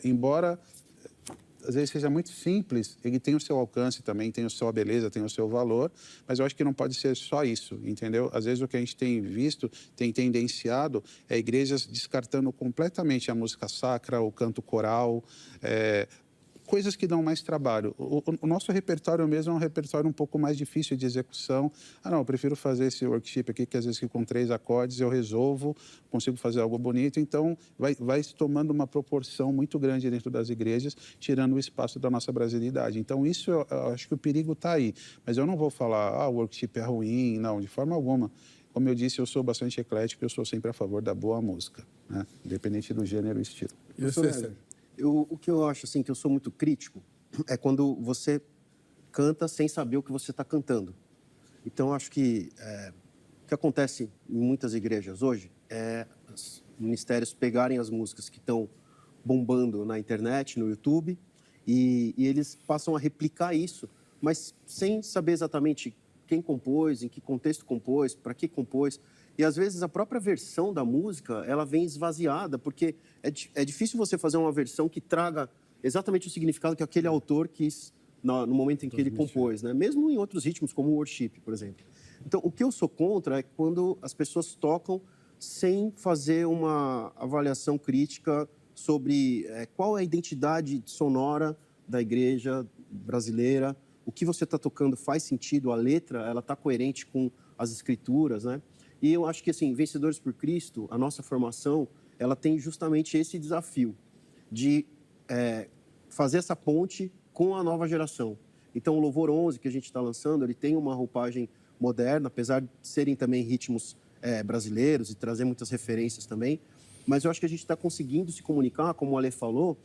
embora às vezes seja muito simples, ele tem o seu alcance também, tem a sua beleza, tem o seu valor, mas eu acho que não pode ser só isso, entendeu? Às vezes o que a gente tem visto, tem tendenciado, é igrejas descartando completamente a música sacra, o canto coral, coisas que dão mais trabalho. O nosso repertório mesmo é um repertório um pouco mais difícil de execução. Não, eu prefiro fazer esse workshop aqui, que às vezes com 3 acordes eu resolvo, consigo fazer algo bonito. Então, vai se tomando uma proporção muito grande dentro das igrejas, tirando o espaço da nossa brasilidade. Então, isso eu acho que o perigo está aí. Mas eu não vou falar, o workshop é ruim, não, de forma alguma. Como eu disse, eu sou bastante eclético, eu sou sempre a favor da boa música, né? Independente do gênero e estilo. E você, Sérgio? O que eu acho, assim, que eu sou muito crítico, é quando você canta sem saber o que você está cantando. Então, eu acho que o que acontece em muitas igrejas hoje é os ministérios pegarem as músicas que estão bombando na internet, no YouTube, e eles passam a replicar isso, mas sem saber exatamente quem compôs, em que contexto compôs, para que compôs. E, às vezes, a própria versão da música, ela vem esvaziada, porque é difícil você fazer uma versão que traga exatamente o significado que aquele autor quis no momento em que ele compôs, né? Mesmo em outros ritmos, como o worship, por exemplo. Então, o que eu sou contra é quando as pessoas tocam sem fazer uma avaliação crítica sobre qual é a identidade sonora da igreja brasileira, o que você está tocando faz sentido, a letra, ela está coerente com as escrituras, né? E eu acho que, assim, Vencedores por Cristo, a nossa formação, ela tem justamente esse desafio de fazer essa ponte com a nova geração. Então, o Louvor 11, que a gente está lançando, ele tem uma roupagem moderna, apesar de serem também ritmos brasileiros e trazer muitas referências também. Mas eu acho que a gente está conseguindo se comunicar, como o Ale falou,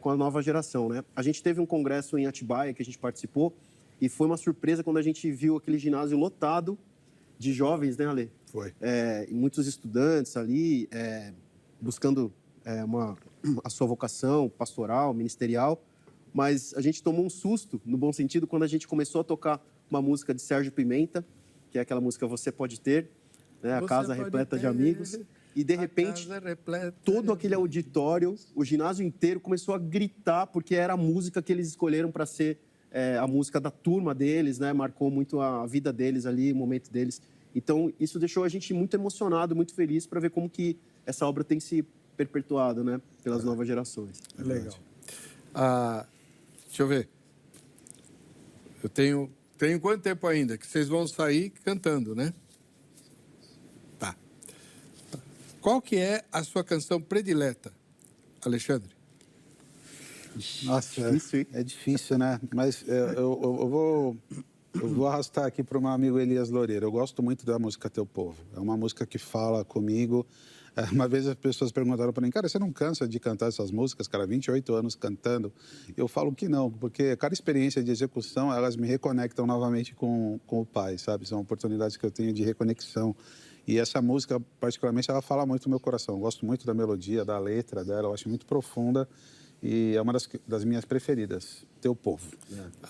com a nova geração, né? A gente teve um congresso em Atibaia que a gente participou e foi uma surpresa quando a gente viu aquele ginásio lotado de jovens, né, Ale? Foi. E muitos estudantes ali buscando a sua vocação pastoral, ministerial. Mas a gente tomou um susto, no bom sentido, quando a gente começou a tocar uma música de Sérgio Pimenta, que é aquela música Você Pode Ter, né? A casa repleta de amigos. E, de repente, todo aquele auditório, o ginásio inteiro começou a gritar, porque era a música que eles escolheram para ser a música da turma deles, né? Marcou muito a vida deles ali, o momento deles. Então, isso deixou a gente muito emocionado, muito feliz para ver como que essa obra tem se perpetuado, né? Pelas novas gerações. Legal. Deixa eu ver. Eu tenho quanto tempo ainda? Que vocês vão sair cantando, né? Tá. Qual que é a sua canção predileta, Alexandre? Nossa, Difícil, hein? é difícil, né? Mas eu vou arrastar aqui para o meu amigo Elias Loureiro. Eu gosto muito da música Teu Povo. É uma música que fala comigo. Uma vez as pessoas perguntaram para mim, cara, você não cansa de cantar essas músicas, cara, 28 anos cantando? Eu falo que não, porque cada experiência de execução, elas me reconectam novamente com o Pai, sabe? São oportunidades que eu tenho de reconexão. E essa música, particularmente, ela fala muito no meu coração. Eu gosto muito da melodia, da letra dela, eu acho muito profunda. E é uma das minhas preferidas, Teu Povo.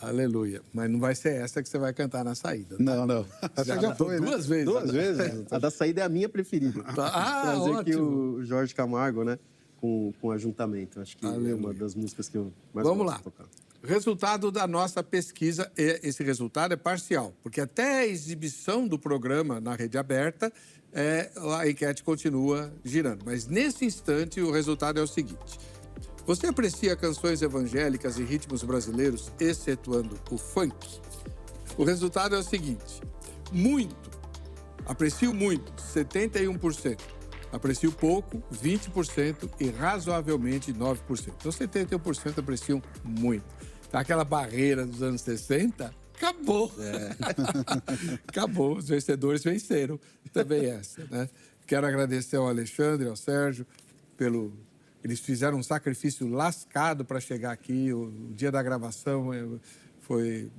Aleluia. Mas não vai ser essa que você vai cantar na saída. Tá? Não. Já foi, né? Duas vezes. Duas vezes? A da saída é a minha preferida. Trazer aqui o Jorge Camargo, né? Com Ajuntamento. Acho que é uma das músicas que eu mais gosto de tocar. Resultado da nossa pesquisa, esse resultado é parcial, porque até a exibição do programa na rede aberta, a enquete continua girando. Mas nesse instante o resultado é o seguinte: você aprecia canções evangélicas e ritmos brasileiros, excetuando o funk? O resultado é o seguinte: muito, aprecio muito, 71%. Aprecio pouco, 20% e razoavelmente 9%. Então, 71% apreciam muito. Tá aquela barreira dos anos 60, acabou. Acabou, os vencedores venceram também essa, né? Quero agradecer ao Alexandre, ao Sérgio, Eles fizeram um sacrifício lascado para chegar aqui. O dia da gravação foi...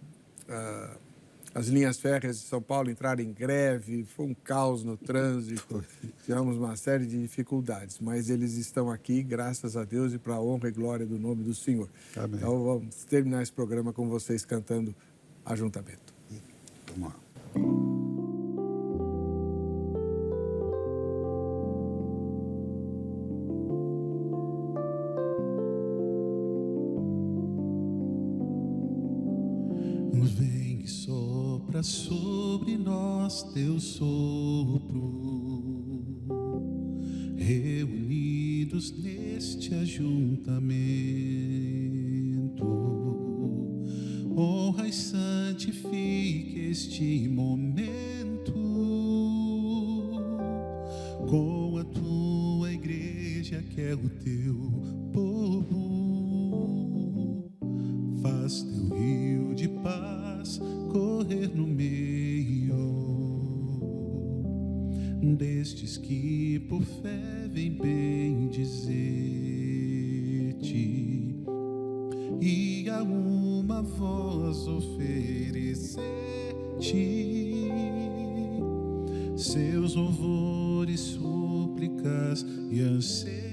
as linhas férreas de São Paulo entraram em greve, foi um caos no trânsito, tivemos uma série de dificuldades, mas eles estão aqui, graças a Deus, e para a honra e glória do nome do Senhor. Amém. Então, vamos terminar esse programa com vocês cantando Ajuntamento. Vamos lá. Vem e sopra sobre nós teu sopro, reunidos neste ajuntamento, honra e santifique este momento com a tua igreja que é o teu povo. Faz teu rio de paz correr no meio destes que por fé vem bem dizer-te e a uma voz oferecer-te seus louvores, súplicas e anseios.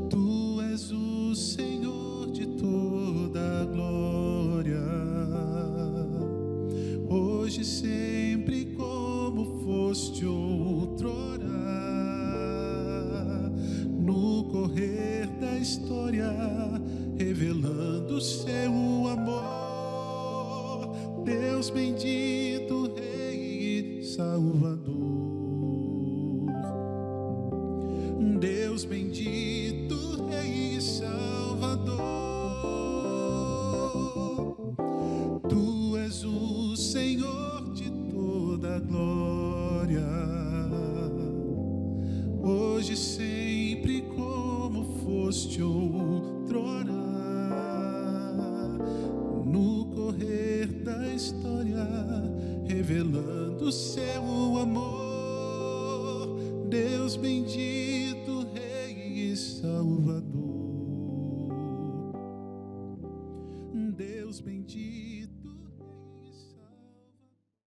Tu és o Senhor de toda a glória, hoje e sempre como foste outrora, no correr da história, revelando seu amor, Deus bendito, Rei e Salvador. Deus bendito, Rei e Salvador, Tu és o Senhor de toda a glória, hoje e sempre como foste outrora, história, revelando seu amor. Deus bendito, Rei e Salvador. Deus bendito.